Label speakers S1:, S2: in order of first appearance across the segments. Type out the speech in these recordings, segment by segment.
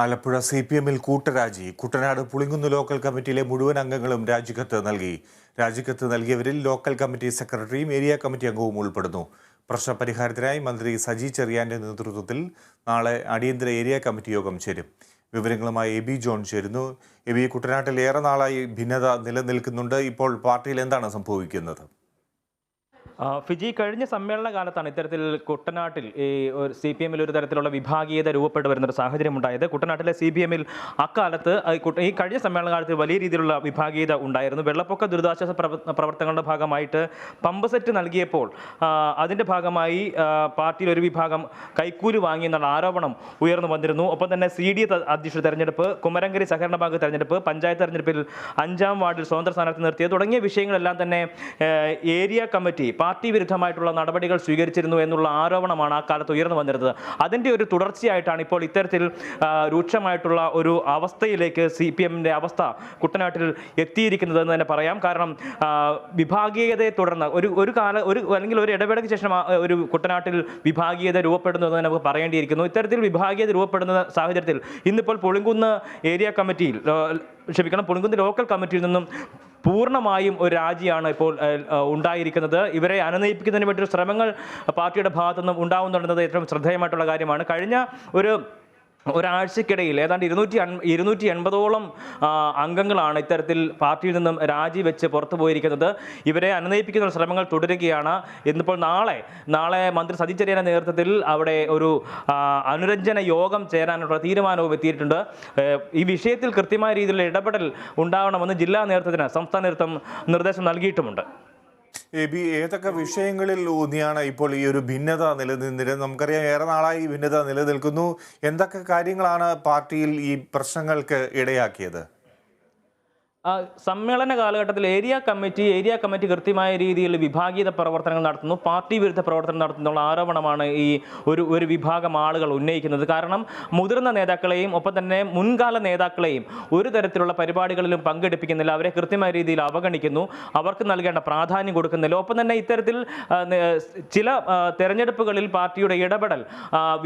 S1: Alappuzha CPM-ൽ കൂട്ടരാജി. Kuttanad Pulinkunnu local കമ്മിറ്റിയിലെ മുഴുവൻ അംഗങ്ങളും രാജിക്കത്ത് നൽകി. രാജിക്കത്ത് നൽകിയവരിൽ ലോക്കൽ കമ്മിറ്റി സെക്രട്ടറിയും ഏരിയ കമ്മിറ്റി അംഗവും ഉൾപ്പെടുന്നു. പ്രശ്നപരിഹാരത്തിനായി മന്ത്രി സജി ചെറിയാന്റെ നേതൃത്വത്തിൽ നാളെ അടിയന്തര ഏരിയ കമ്മിറ്റി യോഗം ചേരും. വിവരങ്ങളുമായി എബി ജോൺ ചേരുന്നു. എബി, കുട്ടനാട്ടിൽ ഏറെ നാളായി ഭിന്നത നിലനിൽക്കുന്നുണ്ട്. ഇപ്പോൾ പാർട്ടിയിൽ എന്താണ് സംഭവിക്കുന്നത്?
S2: ഫിജി, കഴിഞ്ഞ സമ്മേളന കാലത്താണ് ഇത്തരത്തിൽ കുട്ടനാട്ടിൽ ഈ CPM-ൽ ഒരു തരത്തിലുള്ള വിഭാഗീയത രൂപപ്പെട്ടു വരുന്നൊരു സാഹചര്യം ഉണ്ടായത്. കുട്ടനാട്ടിലെ CPM-ൽ അക്കാലത്ത് ഈ കഴിഞ്ഞ സമ്മേളന കാലത്ത് വലിയ രീതിയിലുള്ള വിഭാഗീയത ഉണ്ടായിരുന്നു. വെള്ളപ്പൊക്ക ദുരിതാശ്വാസ പ്രവർത്തനങ്ങളുടെ ഭാഗമായിട്ട് പമ്പ് സെറ്റ് നൽകിയപ്പോൾ അതിൻ്റെ ഭാഗമായി പാർട്ടിയിൽ ഒരു വിഭാഗം കൈക്കൂലി വാങ്ങിയെന്നുള്ള ആരോപണം ഉയർന്നു വന്നിരുന്നു. ഒപ്പം തന്നെ CDA അധ്യക്ഷ തെരഞ്ഞെടുപ്പ്, കുമരങ്കരി സഹകരണ ബാങ്ക് തെരഞ്ഞെടുപ്പ്, പഞ്ചായത്ത് തെരഞ്ഞെടുപ്പിൽ 5-ാം വാർഡിൽ സ്വതന്ത്ര സ്ഥാനാർത്ഥി നിർത്തിയത് തുടങ്ങിയ വിഷയങ്ങളെല്ലാം തന്നെ ഏരിയ കമ്മിറ്റി പാർട്ടി വിരുദ്ധമായിട്ടുള്ള നടപടികൾ സ്വീകരിച്ചിരുന്നു എന്നുള്ള ആരോപണമാണ് ആ കാലത്ത് ഉയർന്നു വന്നിരുന്നത്. അതിൻ്റെ ഒരു തുടർച്ചയായിട്ടാണ് ഇപ്പോൾ ഇത്തരത്തിൽ രൂക്ഷമായിട്ടുള്ള ഒരു അവസ്ഥയിലേക്ക് CPM-ൻ്റെ അവസ്ഥ കുട്ടനാട്ടിൽ എത്തിയിരിക്കുന്നതെന്ന് തന്നെ പറയാം. കാരണം വിഭാഗീയതയെ തുടർന്ന് അല്ലെങ്കിൽ ഒരു ഇടവേളയ്ക്ക് ശേഷം ഒരു കുട്ടനാട്ടിൽ വിഭാഗീയത രൂപപ്പെടുന്നു എന്ന് നമുക്ക് പറയേണ്ടിയിരിക്കുന്നു. ഇത്തരത്തിൽ വിഭാഗീയത രൂപപ്പെടുന്ന സാഹചര്യത്തിൽ ഇന്നിപ്പോൾ പുളിങ്കുന്ന് പുളിങ്കുന്ന് ലോക്കൽ കമ്മിറ്റിയിൽ നിന്നും പൂർണ്ണമായും ഒരു രാജിയാണ് ഇപ്പോൾ ഉണ്ടായിരിക്കുന്നത്. ഇവരെ അനുനയിപ്പിക്കുന്നതിന് വേണ്ടി ശ്രമങ്ങൾ പാർട്ടിയുടെ ഭാഗത്തുനിന്നും ഉണ്ടാവുന്നുണ്ടെന്നത് ഏറ്റവും ശ്രദ്ധേയമായിട്ടുള്ള കാര്യമാണ്. കഴിഞ്ഞ ഒരാഴ്ചക്കിടയിൽ ഏതാണ്ട് 280ഓളം അംഗങ്ങളാണ് ഇത്തരത്തിൽ പാർട്ടിയിൽ നിന്നും രാജിവെച്ച് പുറത്തു പോയിരിക്കുന്നത്. ഇവരെ അനുനയിപ്പിക്കുന്ന ശ്രമങ്ങൾ തുടരുകയാണ്. ഇന്നിപ്പോൾ നാളെ മന്ത്രി സജി ചെറിയാന്റെ നേതൃത്വത്തിൽ അവിടെ ഒരു അനുരഞ്ജന യോഗം ചേരാനുള്ള തീരുമാനവും എത്തിയിട്ടുണ്ട്. ഈ വിഷയത്തിൽ കൃത്യമായ രീതിയിലുള്ള ഇടപെടൽ ഉണ്ടാവണമെന്ന് ജില്ലാ നേതൃത്വത്തിന് സംസ്ഥാന നേതൃത്വം നിർദ്ദേശം നൽകിയിട്ടുമുണ്ട്.
S1: ഏതൊക്കെ വിഷയങ്ങളിൽ ഊന്നിയാണ് ഇപ്പോൾ ഈ ഒരു ഭിന്നത നിലനിന്നിരുന്നത്? നമുക്കറിയാം, ഏറെ നാളായി ഈ ഭിന്നത നിലനിൽക്കുന്നു. എന്തൊക്കെ കാര്യങ്ങളാണ് പാർട്ടിയിൽ ഈ പ്രശ്നങ്ങൾക്ക് ഇടയാക്കിയത്?
S2: സമ്മേളന കാലഘട്ടത്തിൽ ഏരിയ കമ്മിറ്റി കൃത്യമായ രീതിയിൽ വിഭാഗീയത പ്രവർത്തനങ്ങൾ നടത്തുന്നു, പാർട്ടി വിരുദ്ധ പ്രവർത്തനം നടത്തുന്നുള്ള ആരോപണമാണ് ഈ ഒരു വിഭാഗം ആളുകൾ ഉന്നയിക്കുന്നത്. കാരണം മുതിർന്ന നേതാക്കളെയും ഒപ്പം തന്നെ മുൻകാല നേതാക്കളെയും ഒരു തരത്തിലുള്ള പരിപാടികളിലും പങ്കെടുപ്പിക്കുന്നില്ല, അവരെ കൃത്യമായ രീതിയിൽ അവഗണിക്കുന്നു, അവർക്ക് നൽകേണ്ട പ്രാധാന്യം കൊടുക്കുന്നില്ല. ഒപ്പം തന്നെ ഇത്തരത്തിൽ ചില തെരഞ്ഞെടുപ്പുകളിൽ പാർട്ടിയുടെ ഇടപെടൽ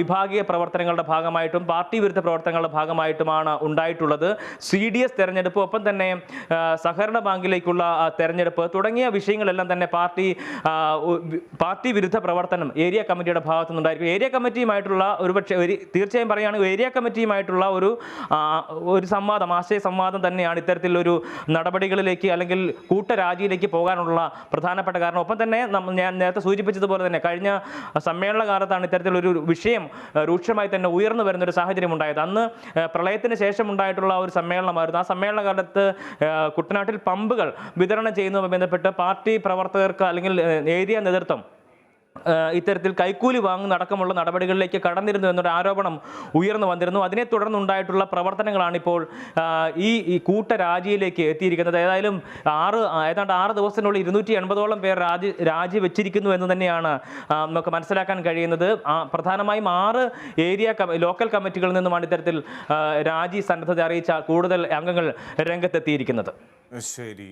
S2: വിഭാഗീയ പ്രവർത്തനങ്ങളുടെ ഭാഗമായിട്ടും പാർട്ടി വിരുദ്ധ പ്രവർത്തനങ്ങളുടെ ഭാഗമായിട്ടുമാണ് ഉണ്ടായിട്ടുള്ളത്. CDS തെരഞ്ഞെടുപ്പ്, ഒപ്പം തന്നെ സഹകരണ ബാങ്കിലേക്കുള്ള തെരഞ്ഞെടുപ്പ് തുടങ്ങിയ വിഷയങ്ങളെല്ലാം തന്നെ പാർട്ടി വിരുദ്ധ പ്രവർത്തനം ഏരിയ കമ്മിറ്റിയുടെ ഭാഗത്തു നിന്നുണ്ടായിരിക്കും. ഏരിയ കമ്മിറ്റിയുമായിട്ടുള്ള തീർച്ചയായും പറയുകയാണെങ്കിൽ ഏരിയ കമ്മിറ്റിയുമായിട്ടുള്ള ഒരു ആശയ സംവാദം തന്നെയാണ് ഇത്തരത്തിലൊരു നടപടികളിലേക്ക് അല്ലെങ്കിൽ കൂട്ടരാജിയിലേക്ക് പോകാനുള്ള പ്രധാനപ്പെട്ട കാരണം. ഒപ്പം തന്നെ ഞാൻ നേരത്തെ സൂചിപ്പിച്ചതുപോലെ തന്നെ കഴിഞ്ഞ സമ്മേളന കാലത്താണ് ഇത്തരത്തിലൊരു വിഷയം രൂക്ഷമായി തന്നെ ഉയർന്നു വരുന്നൊരു സാഹചര്യം ഉണ്ടായത്. അന്ന് പ്രളയത്തിന് ശേഷം ഉണ്ടായിട്ടുള്ള ഒരു സമ്മേളനമായിരുന്നു. ആ സമ്മേളന കാലത്ത് കുട്ടനാട്ടിൽ പമ്പുകൾ വിതരണം ചെയ്യുന്നതുമായി ബന്ധപ്പെട്ട് പാർട്ടി പ്രവർത്തകർക്ക് അല്ലെങ്കിൽ ഏരിയ നേതൃത്വം ഇത്തരത്തിൽ കൈക്കൂലി വാങ്ങുന്നടക്കമുള്ള നടപടികളിലേക്ക് കടന്നിരുന്നു എന്നൊരു ആരോപണം ഉയർന്നു വന്നിരുന്നു. അതിനെ തുടർന്നുണ്ടായിട്ടുള്ള പ്രവർത്തനങ്ങളാണ് ഇപ്പോൾ ഈ കൂട്ടരാജിയിലേക്ക് എത്തിയിരിക്കുന്നത്. ഏതാണ്ട് 6 ദിവസത്തിനുള്ളിൽ 280ഓളം പേർ രാജിവെച്ചിരിക്കുന്നു എന്ന് തന്നെയാണ് നമുക്ക് മനസ്സിലാക്കാൻ കഴിയുന്നത്. പ്രധാനമായും 6 ലോക്കൽ കമ്മിറ്റികളിൽ നിന്നുമാണ് ഇത്തരത്തിൽ രാജി സന്നദ്ധത അറിയിച്ച കൂടുതൽ അംഗങ്ങൾ രംഗത്തെത്തിയിരിക്കുന്നത്.
S1: ശരി.